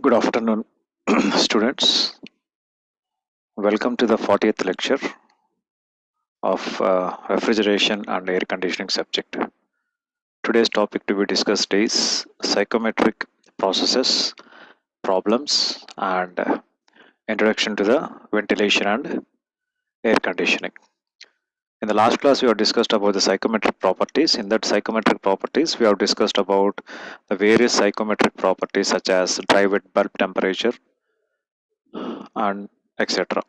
Good afternoon, students. Welcome to the 40th lecture of refrigeration and air conditioning subject. Today's topic to be discussed is psychometric processes, problems, and introduction to the ventilation and air conditioning. In the last class, we have discussed about the psychometric properties. In that psychometric properties, we have discussed about the various psychometric properties such as dry wet bulb temperature and etc.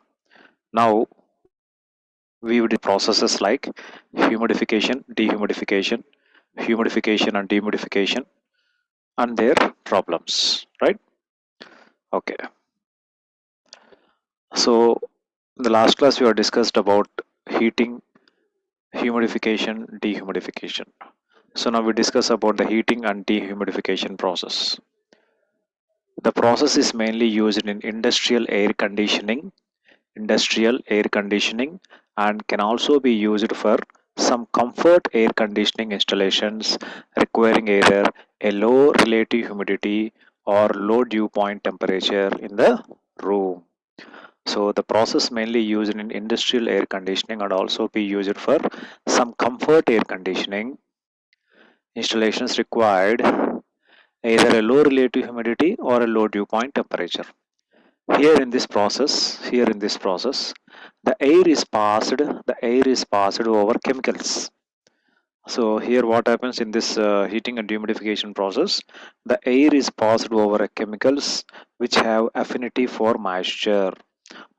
Now, we would processes like humidification, dehumidification, humidification and dehumidification and their problems, right? Okay. So in the last class we have discussed about heating, humidification, dehumidification. So now we discuss about the heating and dehumidification process. The process is mainly used in industrial air conditioning and can also be used for some comfort air conditioning installations requiring either a low relative humidity or low dew point temperature in the room. So the process mainly used in industrial air conditioning and also be used for some comfort air conditioning installations required either a low relative humidity or a low dew point temperature. Here in this process, the air is passed over chemicals. So here what happens in this heating and dehumidification process, the air is passed over chemicals which have affinity for moisture.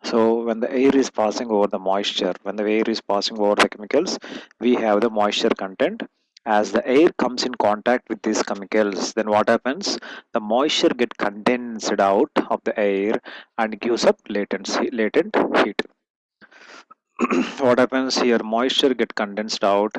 So when the air is passing over the moisture, when the air is passing over the chemicals, we have the moisture content. As the air comes in contact with these chemicals, then what happens? The moisture get condensed out of the air and gives up latent heat. What happens here? Moisture get condensed out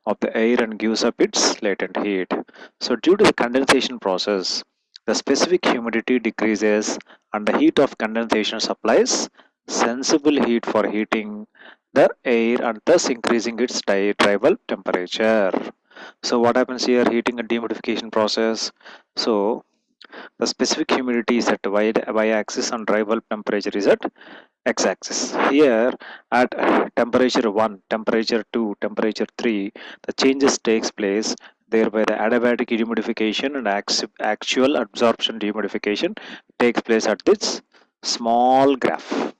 of the air and gives up its latent heat. So due to the condensation process, the specific humidity decreases and the heat of condensation supplies sensible heat for heating the air and thus increasing its dry bulb temperature. So what happens here? Heating and dehumidification process. So the specific humidity is at y-axis and dry bulb temperature is at x-axis. Here at temperature 1, temperature 2, temperature 3, the changes takes place. Thereby the adiabatic dehumidification and actual absorption dehumidification takes place at this small graph,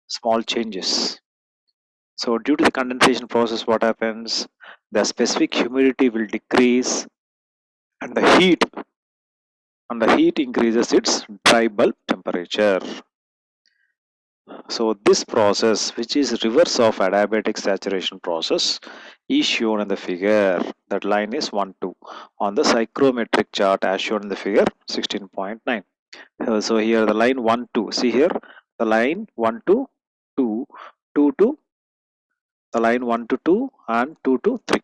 small changes. So due to the condensation process, what happens? The specific humidity will decrease and the heat increases its dry bulb temperature. So this process, which is reverse of adiabatic saturation process, is shown in the figure. That line is 1, 2 on the psychrometric chart as shown in the figure 16.9. So here the line 1, 2. See here the line 1 to 2, 2 to the line 1 to 2 and 2 to 3.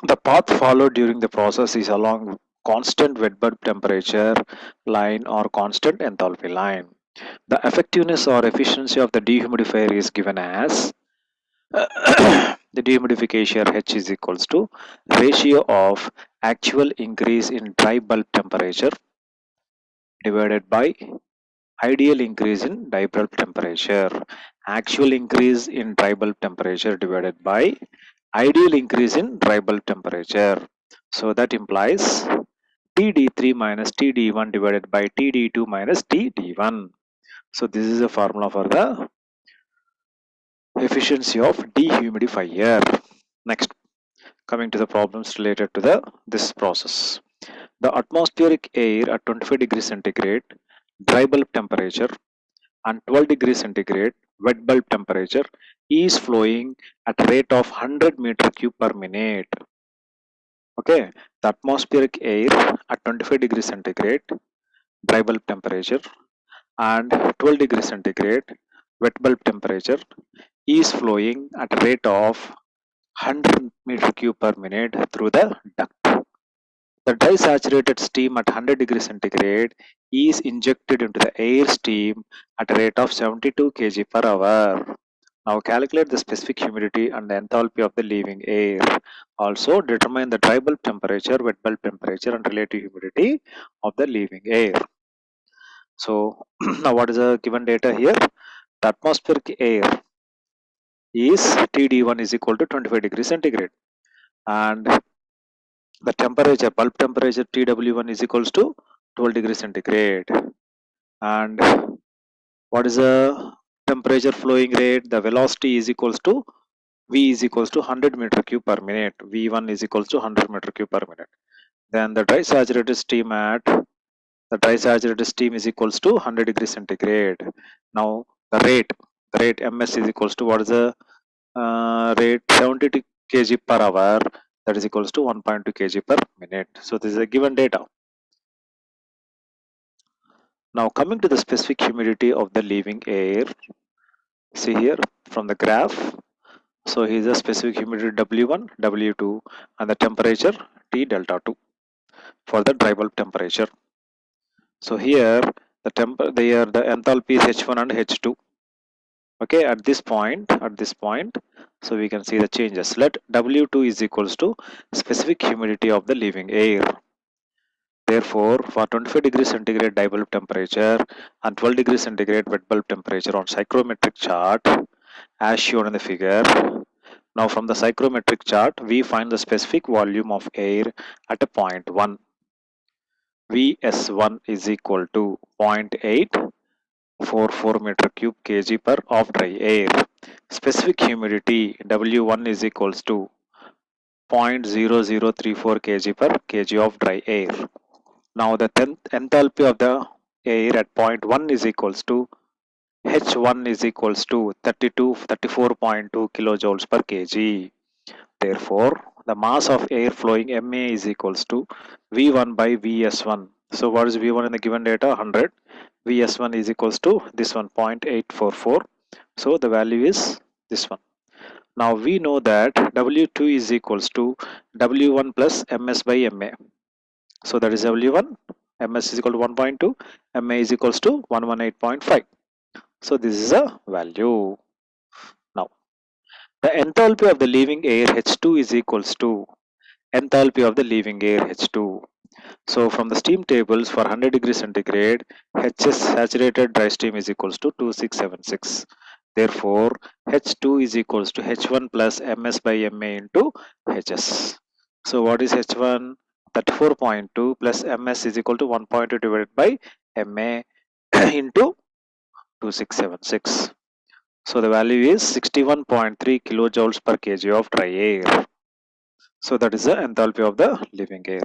The path followed during the process is along constant wet bulb temperature line or constant enthalpy line. The effectiveness or efficiency of the dehumidifier is given as the dehumidification H is equals to ratio of actual increase in dry bulb temperature divided by ideal increase in dry bulb temperature. Actual increase in dry bulb temperature divided by ideal increase in dry bulb temperature. So that implies TD3 minus TD1 divided by TD2 minus TD1. So this is a formula for the efficiency of dehumidifier. Next, coming to the problems related to this process. The atmospheric air at 25 degrees centigrade dry bulb temperature and 12 degrees centigrade wet bulb temperature is flowing at a rate of 100 meter cube per minute. Okay, the atmospheric air at 25 degrees centigrade dry bulb temperature and 12 degrees centigrade wet bulb temperature is flowing at a rate of 100 meter cube per minute through the duct. The dry saturated steam at 100 degrees centigrade is injected into the air stream at a rate of 72 kg per hour. Now calculate the specific humidity and the enthalpy of the leaving air. Also determine the dry bulb temperature, wet bulb temperature and relative humidity of the leaving air. So now what is the given data here? The atmospheric air is TD1 is equal to 25 degrees centigrade, and the temperature, bulb temperature TW1 is equals to 12 degrees centigrade. And what is the temperature flowing rate? The velocity is equals to V is equals to 100 meter cube per minute. V1 is equals to 100 meter cube per minute. Then the dry saturated steam is equals to 100 degrees centigrade. Now the rate ms is equals to, what is the rate? 72 kg per hour, that is equals to 1.2 kg per minute. So this is a given data. Now coming to the specific humidity of the leaving air, see here from the graph. So here's the specific humidity W1, W2 and the temperature T delta 2 for the dry bulb temperature. So here the enthalpy is H1 and H2. Okay, at this point, so we can see the changes. Let W2 is equals to specific humidity of the leaving air. Therefore, for 25 degrees centigrade dye bulb temperature and 12 degrees centigrade wet bulb temperature on psychrometric chart as shown in the figure. Now from the psychrometric chart, we find the specific volume of air at a point 1. Vs1 is equal to 0.844 meter cube kg per of dry air. Specific humidity W1 is equals to 0.0034 kg per kg of dry air. Now the enthalpy of the air at point 1 is equals to H1 is equals to 34.2 kilojoules per kg. Therefore, the mass of air flowing Ma is equals to V1 by Vs1. So what is V1 in the given data? 100. Vs1 is equals to this one, 0.844. So the value is this one. Now we know that W2 is equals to W1 plus Ms by Ma. So that is W1. Ms is equal to 1.2. Ma is equals to 118.5. So this is a value. Now the enthalpy of the leaving air H2 is equals to enthalpy of the leaving air H2. So from the steam tables for 100 degrees centigrade, Hs saturated dry steam is equals to 2676. Therefore, H2 is equals to H1 plus Ms by Ma into Hs. So what is H1? 34.2 plus Ms is equal to 1.2 divided by Ma into 2676. So the value is 61.3 kilojoules per kg of dry air. So that is the enthalpy of the leaving air.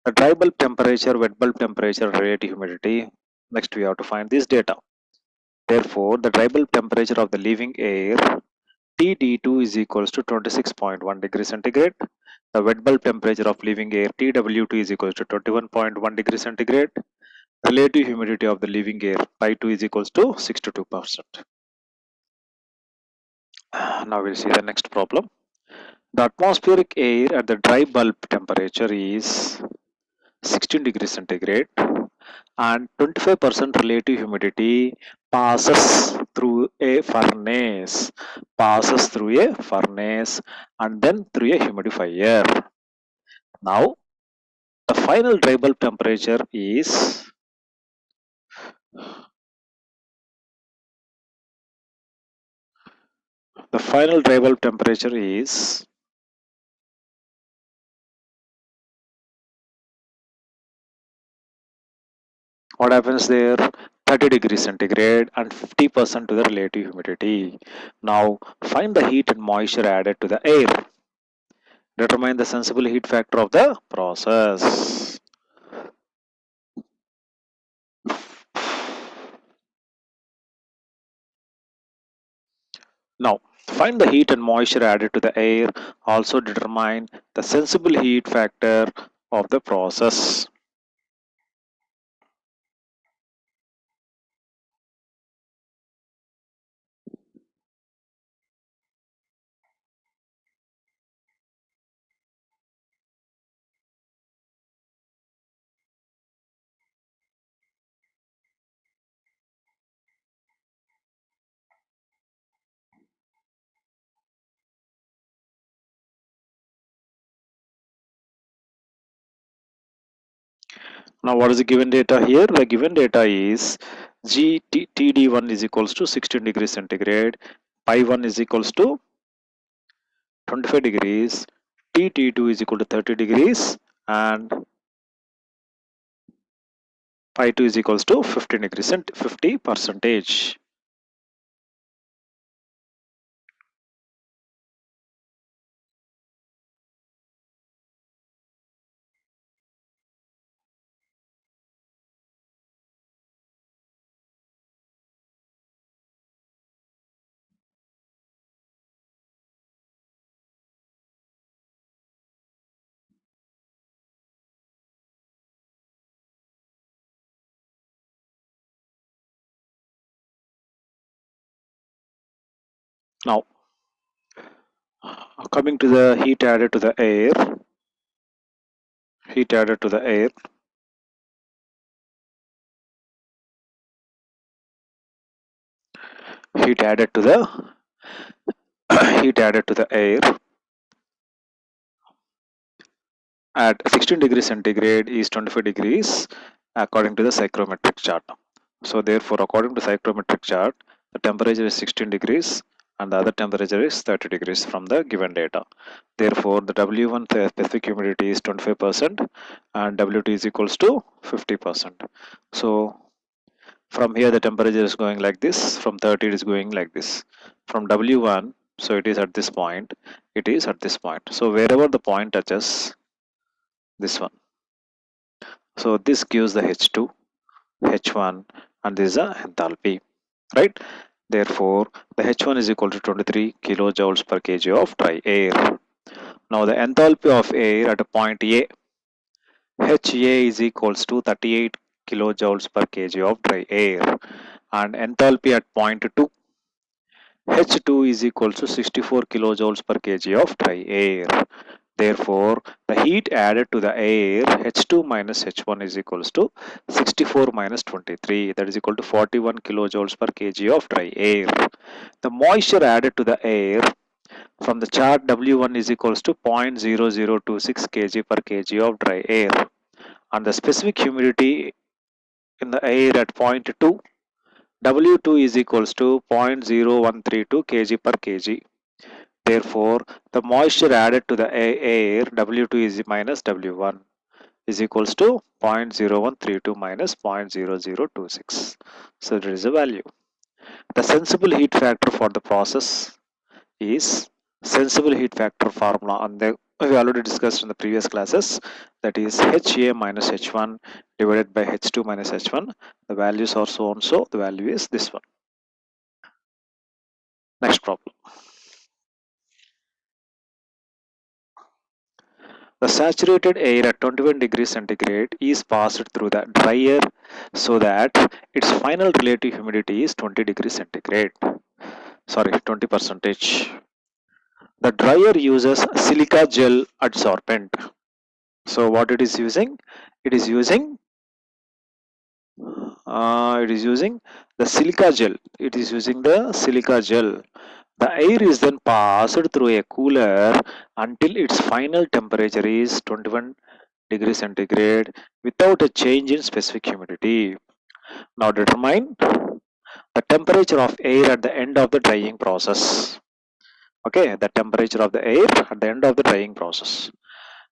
The dry bulb temperature, wet bulb temperature, relative humidity. Next we have to find this data. Therefore, the dry bulb temperature of the leaving air TD2 is equals to 26.1 degrees centigrade. The wet bulb temperature of leaving air TW2 is equals to 21.1 degrees centigrade. Relative humidity of the leaving air Pi2 is equals to 62%. Now we'll see the next problem. The atmospheric air at the dry bulb temperature is 16 degrees centigrade and 25% relative humidity passes through a furnace and then through a humidifier. Now the final dry bulb temperature is what happens there? 30 degrees centigrade and 50% to the relative humidity. Now find the heat and moisture added to the air. Determine the sensible heat factor of the process. Now find the heat and moisture added to the air. Also determine the sensible heat factor of the process. Now what is the given data here? The given data is TD1 is equals to 16 degrees centigrade, pi 1 is equals to 25 degrees, TT2 is equal to 30 degrees, and pi 2 is equals to 15 degrees and 50 percentage. Now coming to the heat added to the air, heat added to the air, heat added to the heat added to the air at 16 degrees centigrade is 25 degrees according to the psychrometric chart. So therefore, according to psychrometric chart, the temperature is 16 degrees and the other temperature is 30 degrees from the given data. Therefore, the W1 specific humidity is 25% and W2 is equals to 50%. So from here the temperature is going like this, from 30 it is going like this. From W1, so it is at this point, it is at this point. So wherever the point touches this one, so this gives the H2, H1, and this is the enthalpy, right? Therefore, the H1 is equal to 23 kilojoules per kg of dry air. Now the enthalpy of air at a point A, HA is equals to 38 kilojoules per kg of dry air, and enthalpy at point 2, H2 is equals to 64 kilojoules per kg of dry air. Therefore, the heat added to the air H2 minus H1 is equals to 64 minus 23, that is equal to 41 kilojoules per kg of dry air. The moisture added to the air from the chart W1 is equals to 0.0026 kg per kg of dry air, and the specific humidity in the air at point 2, W2 is equals to 0.0132 kg per kg. Therefore, the moisture added to the air W2 is minus W1 is equals to 0.0132 minus 0.0026. So there is a value. The sensible heat factor for the process is sensible heat factor formula, and we already discussed in the previous classes, that is HA minus H1 divided by H2 minus H1. The values are so and so, the value is this one. Next problem. The saturated air at 21 degrees centigrade is passed through the dryer so that its final relative humidity is 20 degrees centigrade. Sorry, 20 percentage. The dryer uses silica gel adsorbent. So what it is using? It is using the silica gel. It is using the silica gel. The air is then passed through a cooler until its final temperature is 21 degrees centigrade without a change in specific humidity. Now determine the temperature of air at the end of the drying process. Okay, the temperature of the air at the end of the drying process.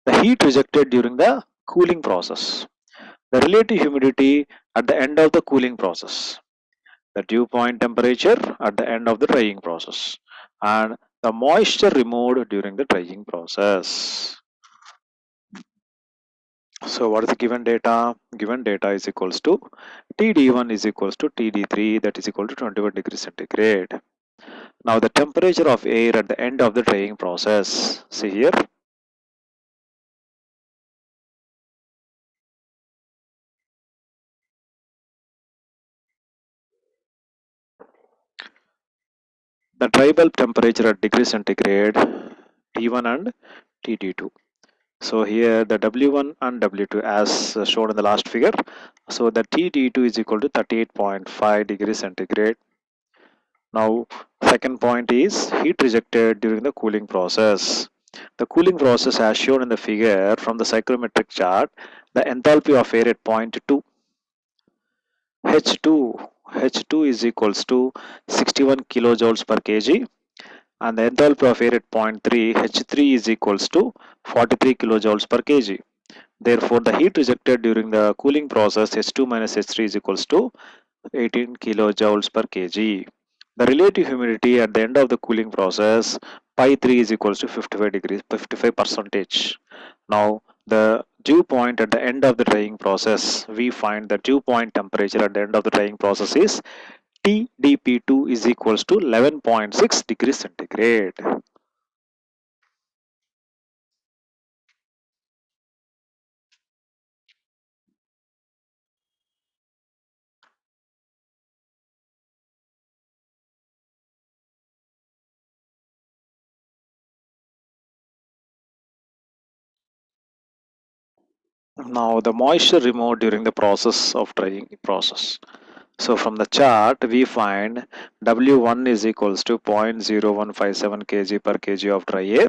The heat rejected during the cooling process. The relative humidity at the end of the cooling process. The dew point temperature at the end of the drying process. And the moisture removed during the drying process. So what is the given data? Given data is equals to TD1 is equals to TD3, that is equal to 21 degrees centigrade. Now the temperature of air at the end of the drying process. See here. The dry bulb temperature at degree centigrade T1 and TD2. So here the W1 and W2 as shown in the last figure. So the TD2 is equal to 38.5 degrees centigrade. Now second point is heat rejected during the cooling process. The cooling process as shown in the figure from the psychrometric chart, The enthalpy of air at point 2, H2, H2 is equals to 61 kilojoules per kg, and the enthalpy of air at point 3, H3 is equals to 43 kilojoules per kg. Therefore, the heat rejected during the cooling process H2 minus H3 is equals to 18 kilojoules per kg. The relative humidity at the end of the cooling process pi 3 is equals to 55 degrees, 55 percentage. Now the dew point at the end of the drying process, we find the dew point temperature at the end of the drying process is TdP2 is equals to 11.6 degrees centigrade. Now the moisture removed during the process of drying process. So from the chart we find W1 is equals to 0.0157 kg per kg of dry air,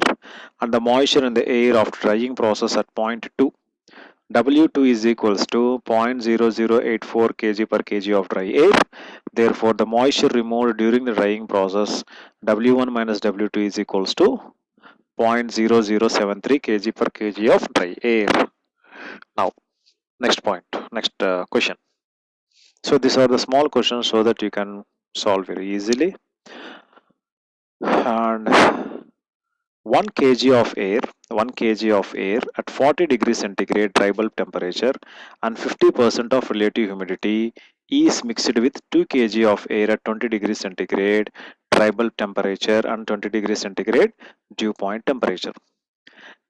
and the moisture in the air of drying process at point 2, W2 is equals to 0.0084 kg per kg of dry air. Therefore the moisture removed during the drying process W1 minus W2 is equals to 0.0073 kg per kg of dry air. Now next point, next question. So these are the small questions so that you can solve very easily. And 1 kg of air, 1 kg of air at 40 degrees centigrade dry bulb temperature and 50% of relative humidity is mixed with 2 kg of air at 20 degrees centigrade dry bulb temperature and 20 degrees centigrade dew point temperature.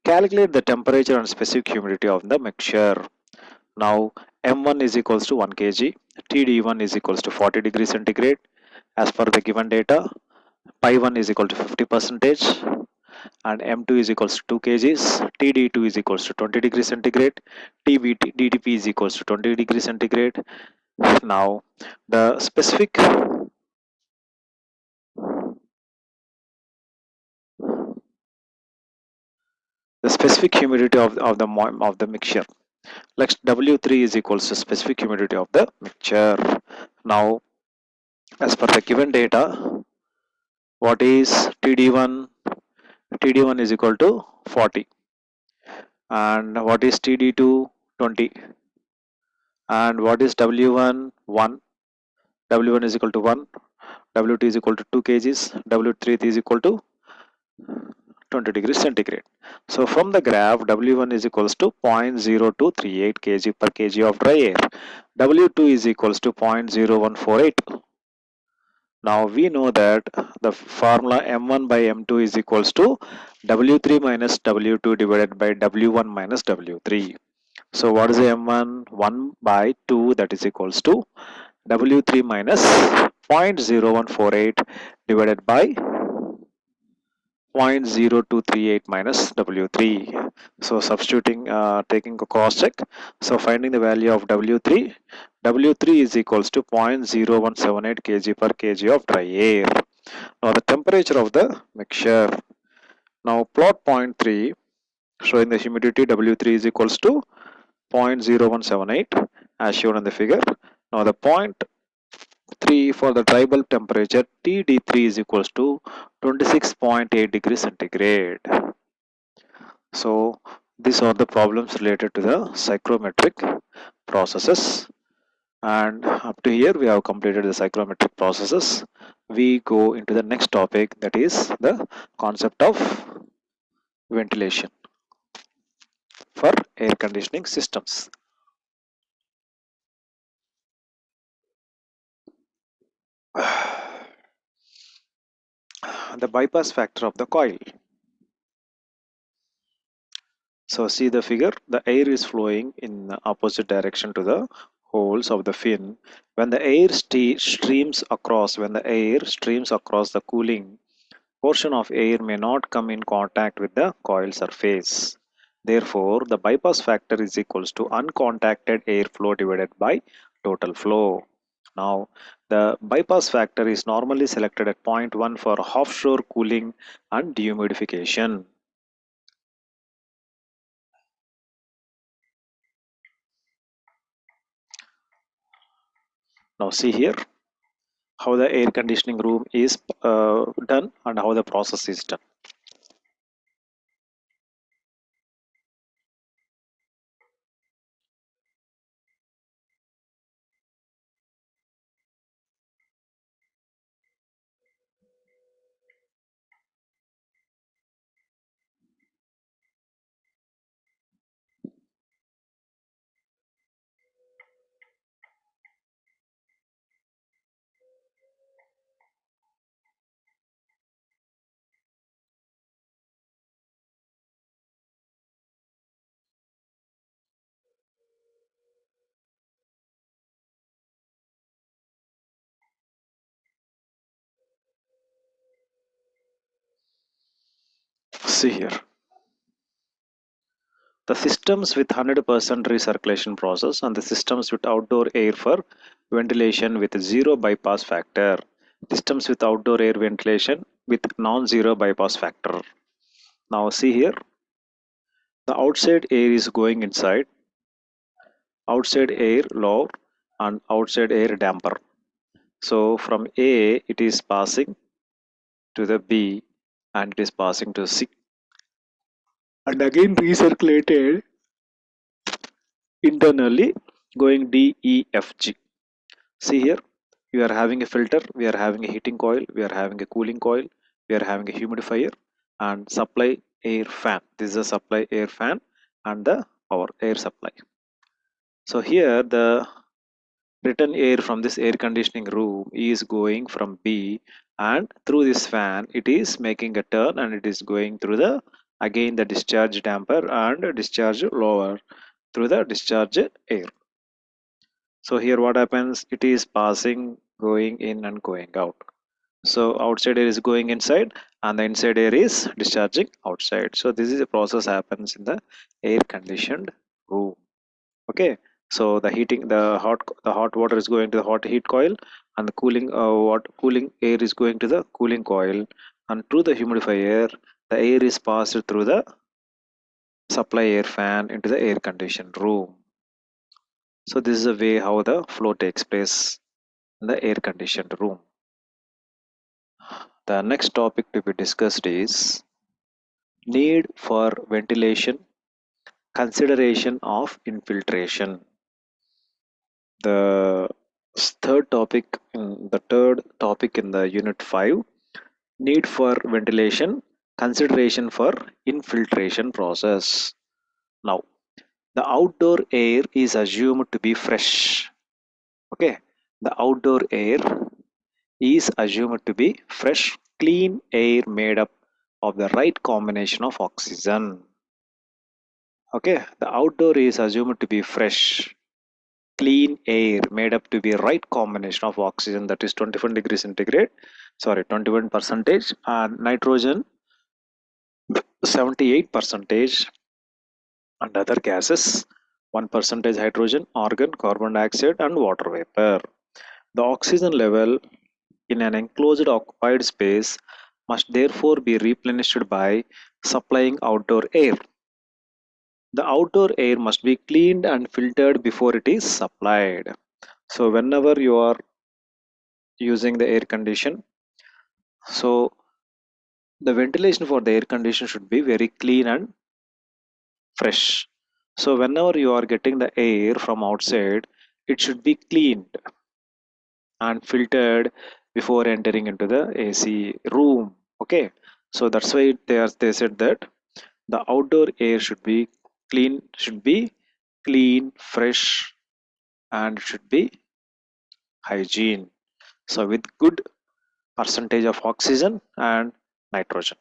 Calculate the temperature and specific humidity of the mixture. Now M1 is equals to 1 kg, TD1 is equals to 40 degrees centigrade. As per the given data, pi 1 is equal to 50 percentage, and M2 is equals to 2 kgs, TD2 is equals to 20 degrees centigrade, DDP is equals to 20 degrees centigrade. Now the specific humidity of the mixture, like W3 is equals to specific humidity of the mixture. Now as per the given data, what is TD1? TD1 is equal to 40, and what is TD2? 20, and what is W1? 1. W1 is equal to 1, W2 is equal to 2 kgs, W3 is equal to 20 degrees centigrade. So from the graph, W1 is equals to 0.0238 kg per kg of dry air. W2 is equals to 0.0148. Now we know that the formula M1 by M2 is equals to W3 minus W2 divided by W1 minus W3. So what is the M1? 1 by 2, that is equals to W3 minus 0.0148 divided by 0.0238 minus W3. So substituting, taking a cross check. So finding the value of W3. W3 is equals to 0.0178 kg per kg of dry air. Now the temperature of the mixture. Now plot point 3 showing the humidity. W3 is equals to 0.0178 as shown in the figure. Now the point 3 for the dry bulb temperature, TD3 is equals to 26.8 degrees centigrade. So these are the problems related to the psychrometric processes, and up to here we have completed the psychrometric processes. We go into the next topic, that is the concept of ventilation for air conditioning systems. The bypass factor of the coil. So see the figure, the air is flowing in the opposite direction to the holes of the fin. When the air streams across the cooling portion of air may not come in contact with the coil surface. Therefore, the bypass factor is equals to uncontacted airflow divided by total flow. Now, the bypass factor is normally selected at point 1 for offshore cooling and dehumidification. Now see here how the air conditioning room is done and how the process is done. See here the systems with 100% recirculation process and the systems with outdoor air for ventilation with zero bypass factor, systems with outdoor air ventilation with non-zero bypass factor. Now see here the outside air is going inside, outside air lower and outside air damper. So from A it is passing to the B and it is passing to C and again recirculated internally going D, E, F, G. See here, we are having a filter, we are having a heating coil, we are having a cooling coil, we are having a humidifier and supply air fan. This is a supply air fan and the power air supply. So here the return air from this air conditioning room is going from B and through this fan it is making a turn and it is going through the again the discharge damper and discharge lower through the discharge air. So here what happens, it is passing going in and going out. So outside air is going inside and the inside air is discharging outside. So this is a process happens in the air conditioned room. Okay, so the hot water is going to the hot heat coil and the cooling air is going to the cooling coil and through the humidifier the air is passed through the supply air fan into the air conditioned room. So this is the way how the flow takes place in the air conditioned room. The next topic to be discussed is need for ventilation, consideration of infiltration. The third topic in the unit 5, need for ventilation, consideration for infiltration process. Now the outdoor air is assumed to be fresh. Okay, the outdoor air is assumed to be fresh, clean air made up of the right combination of oxygen. Okay, the outdoor is assumed to be fresh, clean air made up to be right combination of oxygen, that is 21 degrees centigrade, sorry 21 percentage, and nitrogen 78 percentage, and other gases 1 percentage hydrogen, argon, carbon dioxide, and water vapor. The oxygen level in an enclosed occupied space must therefore be replenished by supplying outdoor air. The outdoor air must be cleaned and filtered before it is supplied. So whenever you are using the air condition, so the ventilation for the air condition should be very clean and fresh. So whenever you are getting the air from outside, it should be cleaned and filtered before entering into the AC room. Okay, so that's why they said that the outdoor air should be clean, fresh, and should be hygiene. So with good percentage of oxygen and nitrogen.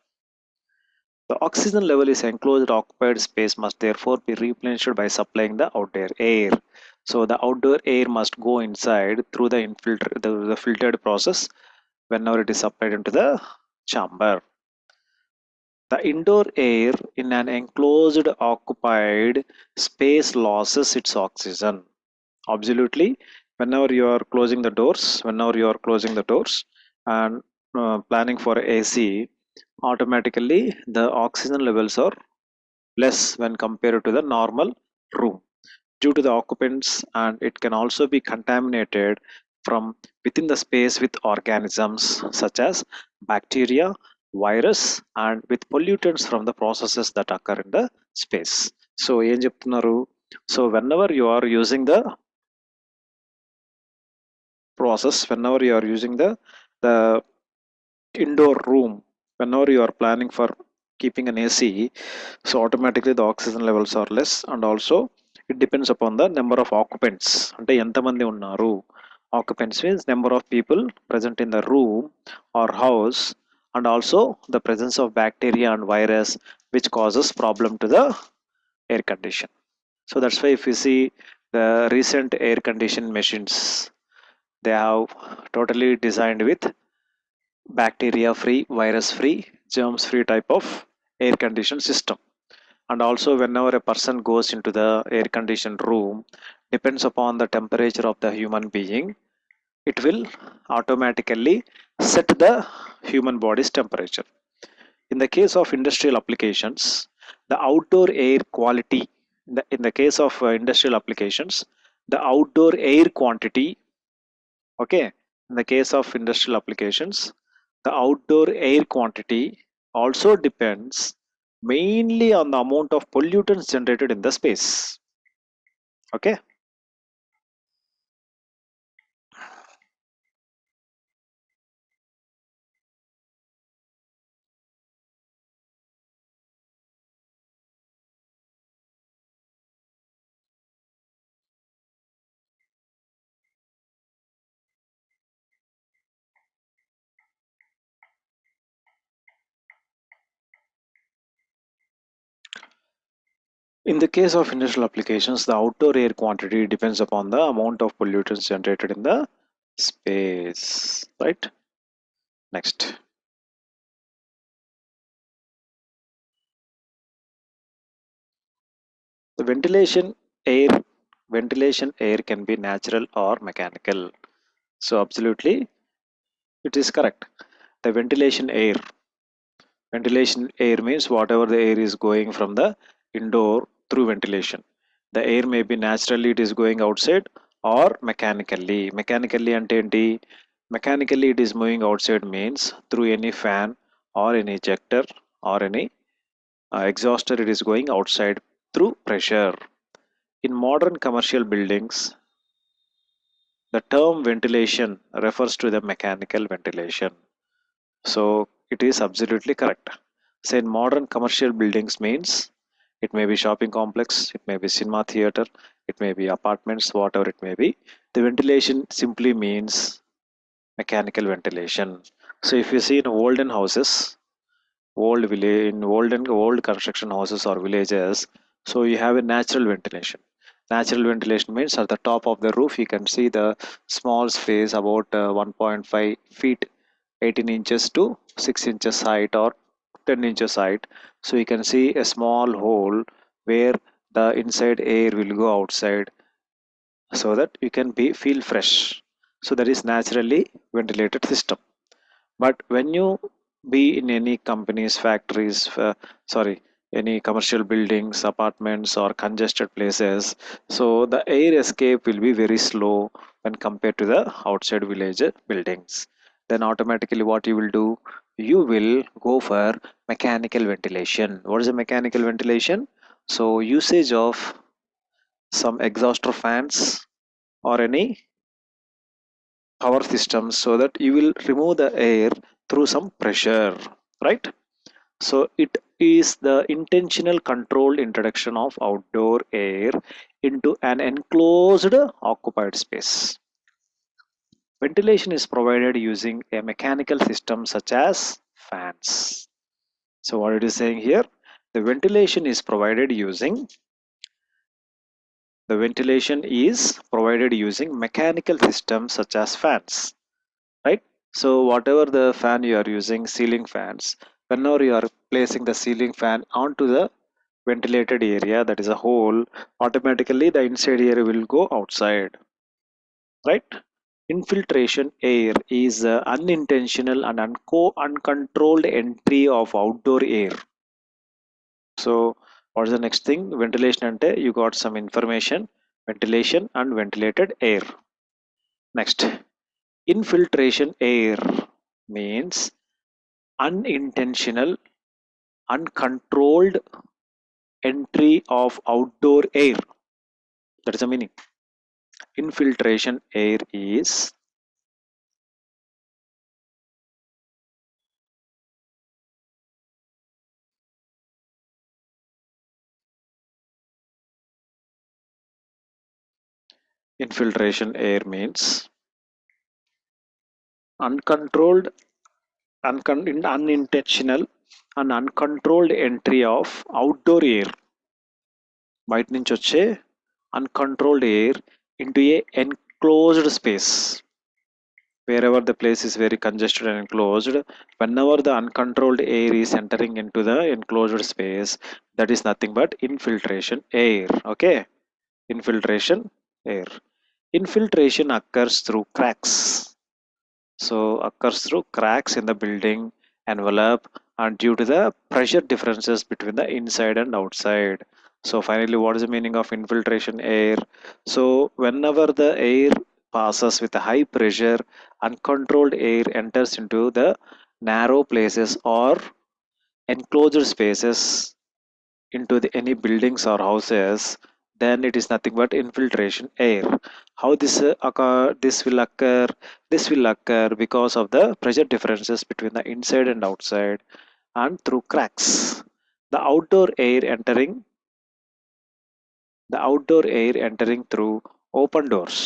The oxygen level is enclosed occupied space must therefore be replenished by supplying the outdoor air. So the outdoor air must go inside through the filtered process whenever it is supplied into the chamber. The indoor air in an enclosed occupied space loses its oxygen. Absolutely, whenever you are closing the doors and planning for AC, automatically the oxygen levels are less when compared to the normal room due to the occupants, and it can also be contaminated from within the space with organisms such as bacteria, virus, and with pollutants from the processes that occur in the space. So ఏం చెప్తున్నారు? So whenever you are using the process, whenever you are using the indoor room, whenever you are planning for keeping an AC, so automatically the oxygen levels are less, and also it depends upon the number of occupants. అంటే ఎంతమంది ఉన్నారు? Occupants means number of people present in the room or house, and also the presence of bacteria and virus which causes problem to the air condition. So that's why if you see the recent air condition machines, they have totally designed with bacteria free, virus free, germs free type of air condition system. And also whenever a person goes into the air conditioned room, depends upon the temperature of the human being, it will automatically set the human body's temperature. In the case of industrial applications, the outdoor air quality, in the case of industrial applications, the outdoor air quantity, okay, in the case of industrial applications, the outdoor air quantity also depends mainly on the amount of pollutants generated in the space. Okay. In the case of industrial applications, the outdoor air quantity depends upon the amount of pollutants generated in the space, right? Next. The ventilation air can be natural or mechanical. So absolutely, it is correct. The ventilation air means whatever the air is going from the indoor through ventilation. The air may be naturally it is going outside or mechanically. Mechanically ante enti? Mechanically it is moving outside means through any fan or any ejector or any exhauster, it is going outside through pressure. In modern commercial buildings, the term ventilation refers to the mechanical ventilation. So it is absolutely correct. Say in modern commercial buildings means it may be shopping complex, it may be cinema theater, it may be apartments, whatever it may be. The ventilation simply means mechanical ventilation. So if you see in olden houses, in old construction houses or villages, so you have a natural ventilation. Natural ventilation means at the top of the roof you can see the small space about 1.5 feet, 18 inches to 6 inches height or 10 inches height. So you can see a small hole where the inside air will go outside so that you can feel fresh. So that is naturally ventilated system. But when you be in any companies, factories, sorry, any commercial buildings, apartments, or congested places, so the air escape will be very slow when compared to the outside village buildings. Then automatically, what you will do? You will go for mechanical ventilation. What is a mechanical ventilation? So usage of some exhauster fans or any power systems so that you will remove the air through some pressure, right? So it is the intentional controlled introduction of outdoor air into an enclosed occupied space. Ventilation is provided using a mechanical system such as fans. So what it is saying here, the ventilation is provided using mechanical systems such as fans, right? So whatever the fan you are using, ceiling fans, whenever you are placing the ceiling fan onto the ventilated area, that is a hole, automatically the inside air will go outside, right? Infiltration air is unintentional and uncontrolled entry of outdoor air. So what is the next thing? Ventilation ante you got some information, ventilation and ventilated air. Next. Infiltration air means unintentional, uncontrolled entry of outdoor air. That is the meaning. Infiltration air is infiltration air means uncontrolled, unintentional and uncontrolled entry of outdoor air. బయట నుంచి వచ్చే uncontrolled air into a enclosed space. Wherever the place is very congested and enclosed, whenever the uncontrolled air is entering into the enclosed space, that is nothing but infiltration air. Okay, infiltration air. Infiltration occurs through cracks. So occurs through cracks in the building envelope and due to the pressure differences between the inside and outside. So finally, what is the meaning of infiltration air? So whenever the air passes with a high pressure, uncontrolled air enters into the narrow places or enclosed spaces into any buildings or houses, then it is nothing but infiltration air. How this will occur? This will occur because of the pressure differences between the inside and outside and through cracks. The outdoor air entering the outdoor air entering through open doors.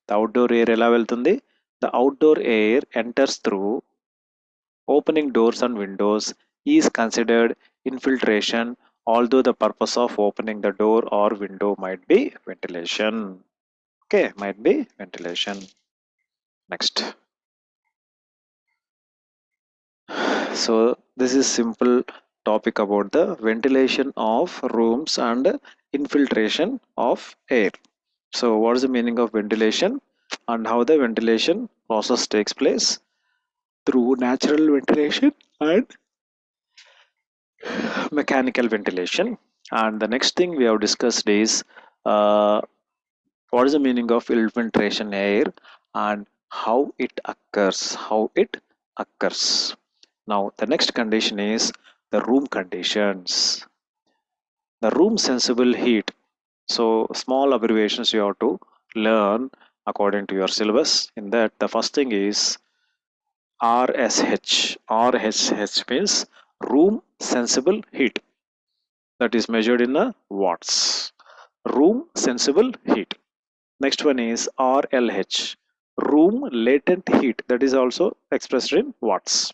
The outdoor air ఎలా వెళ్తుంది? The outdoor air enters through opening doors and windows is considered infiltration, although the purpose of opening the door or window might be ventilation. Okay, might be ventilation. Next. So this is simple topic about the ventilation of rooms and infiltration of air. So what is the meaning of ventilation and how the ventilation process takes place? Through natural ventilation and mechanical ventilation. And the next thing we have discussed is uh, what is the meaning of infiltration air and how it occurs. Now the next condition is the room conditions, the room sensible heat. So small abbreviations you have to learn according to your syllabus. In that, the first thing is RSH. RSH means room sensible heat, that is measured in watts. Room sensible heat. Next one is RLH. Room latent heat, that is also expressed in watts.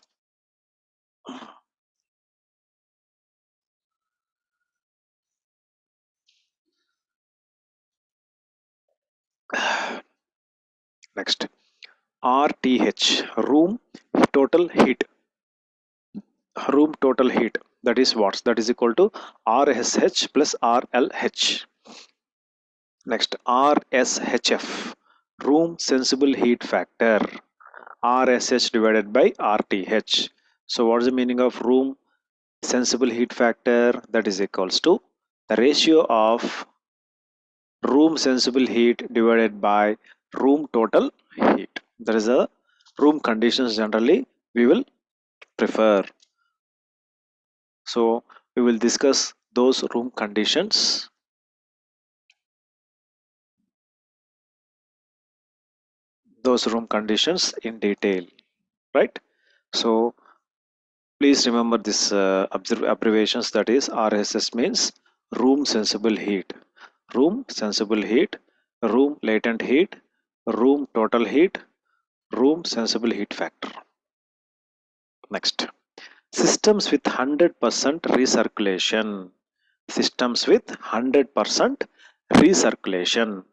Next, RTH. Total heat. Room total heat, that is watts, that is equal to RSH plus RLH. Next, RSHF. Room sensible heat factor. RSH divided by RTH. So what is the meaning of room sensible heat factor? That is equals to the ratio of room sensible heat divided by room total heat. There is a room conditions generally we will prefer. So we will discuss those room conditions. Those room conditions in detail, right? So please remember this abbreviations, that is RSS means room sensible heat, room sensible heat, room latent heat, room total heat, room sensible heat factor. Next, systems with 100% recirculation. Systems with 100% recirculation.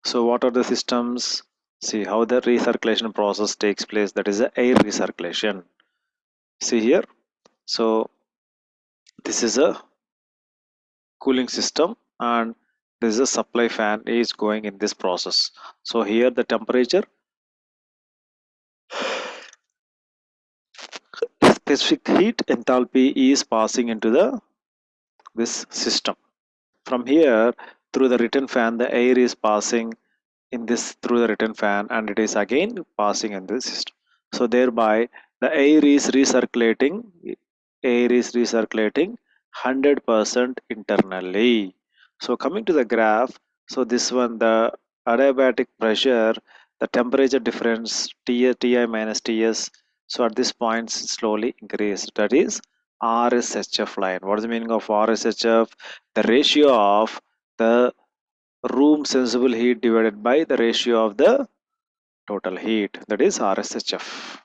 So what are the systems? See how the recirculation process takes place, that is the air recirculation. See here, so this is a cooling system and this is a supply fan is going in this process. So here the temperature, specific heat enthalpy is passing into the this system. From here through the return fan the air is passing in this through the return fan, and it is again passing in this system. So thereby the air is recirculating 100% internally. So coming to the graph, so this one, the adiabatic pressure, the temperature difference Ti minus Ts, so at this point slowly increased, that is RSHF line. What is the meaning of RSHF? The ratio of the room sensible heat divided by the ratio of the total heat, that is RSHF.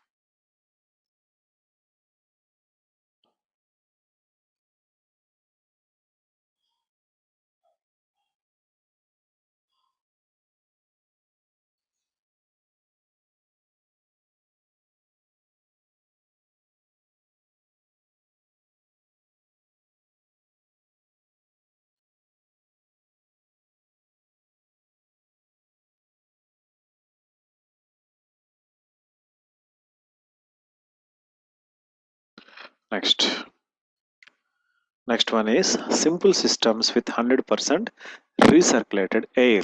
Next one is simple systems with 100% recirculated air.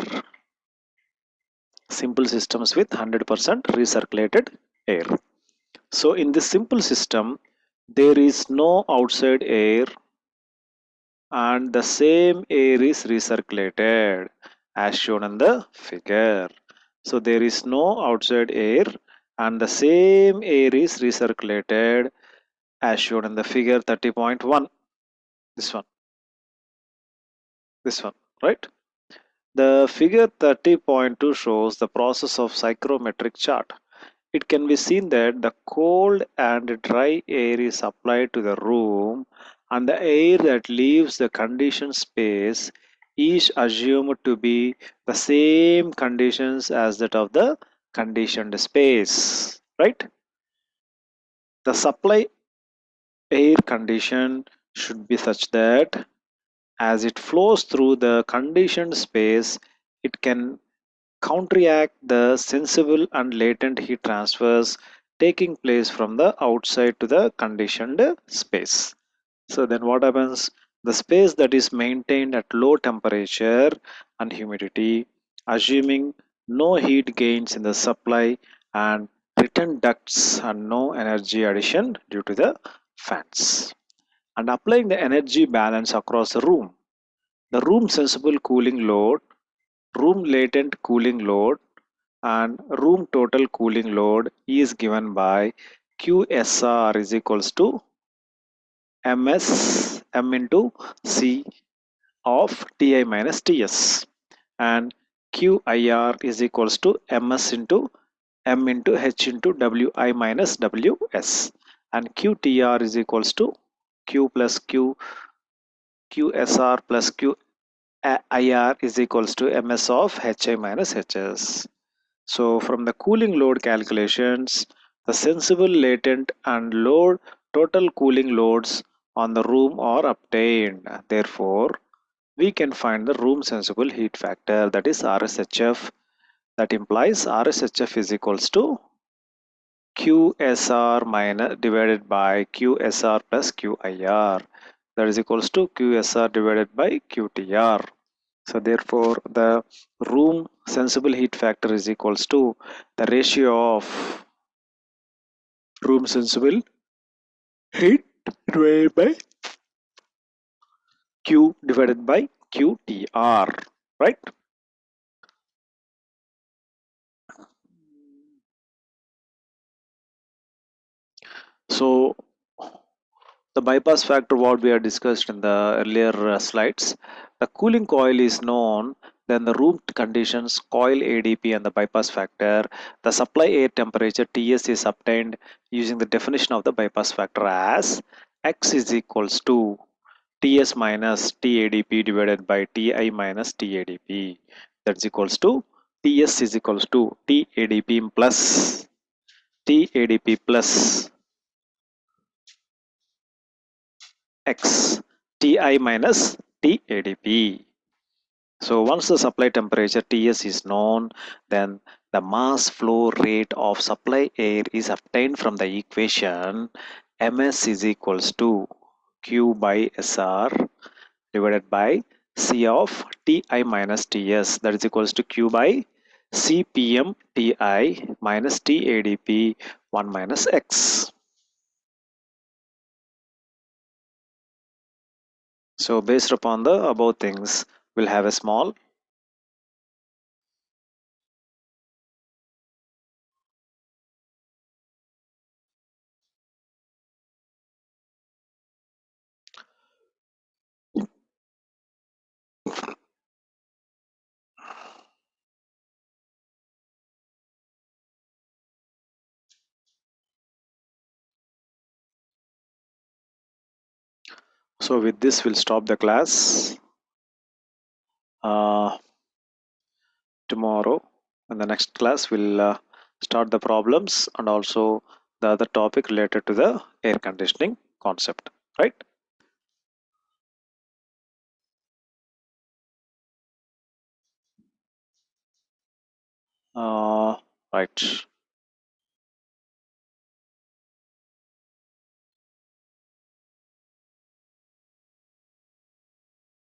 Simple systems with 100% recirculated air. So in this simple system, there is no outside air and the same air is recirculated as shown in the figure. So there is no outside air and the same air is recirculated as shown in the figure 30.1. This one, this one, right? The figure 30.2 shows the process of psychrometric chart. It can be seen that the cold and dry air is applied to the room, and the air that leaves the conditioned space is assumed to be the same conditions as that of the conditioned space, right? The supply air condition should be such that as it flows through the conditioned space, it can counteract the sensible and latent heat transfers taking place from the outside to the conditioned space. So then what happens? The space that is maintained at low temperature and humidity, assuming no heat gains in the supply and return ducts and no energy addition due to the fans. And applying the energy balance across the room. The room sensible cooling load, room latent cooling load, and room total cooling load is given by QSR is equals to MS M into C of Ti minus Ts, and QIR is equals to MS into M into H into Wi minus Ws, and QTR is equals to Q plus Q QSR plus QIR is equals to MS of Hi minus Hs. So from the cooling load calculations, the sensible latent and load total cooling loads on the room are obtained. Therefore, we can find the room sensible heat factor, that is RSHF. That implies RSHF is equals to QSR minus divided by QSR plus QIR. That is equals to QSR divided by QTR. So therefore, the room sensible heat factor is equals to the ratio of room sensible heat divided by Q divided by QTR, right? So the bypass factor, what we have discussed in the earlier slides, the cooling coil is known, then the room conditions, coil ADP and the bypass factor. The supply air temperature Ts is obtained using the definition of the bypass factor as X is equals to Ts minus TADP divided by Ti minus TADP. That's equals to Ts is equals to TADP plus TADP plus X Ti minus TADP. So once the supply temperature Ts is known, then the mass flow rate of supply air is obtained from the equation Ms is equals to Q by Sr divided by C of Ti minus Ts, that is equals to Q by CPM Ti minus TADP 1 minus X. So based upon the above things, we'll have a small. So with this, we'll stop the class. Uh, Tomorrow in the next class, we'll start the problems and also the other topic related to the air conditioning concept, right? Uh, right.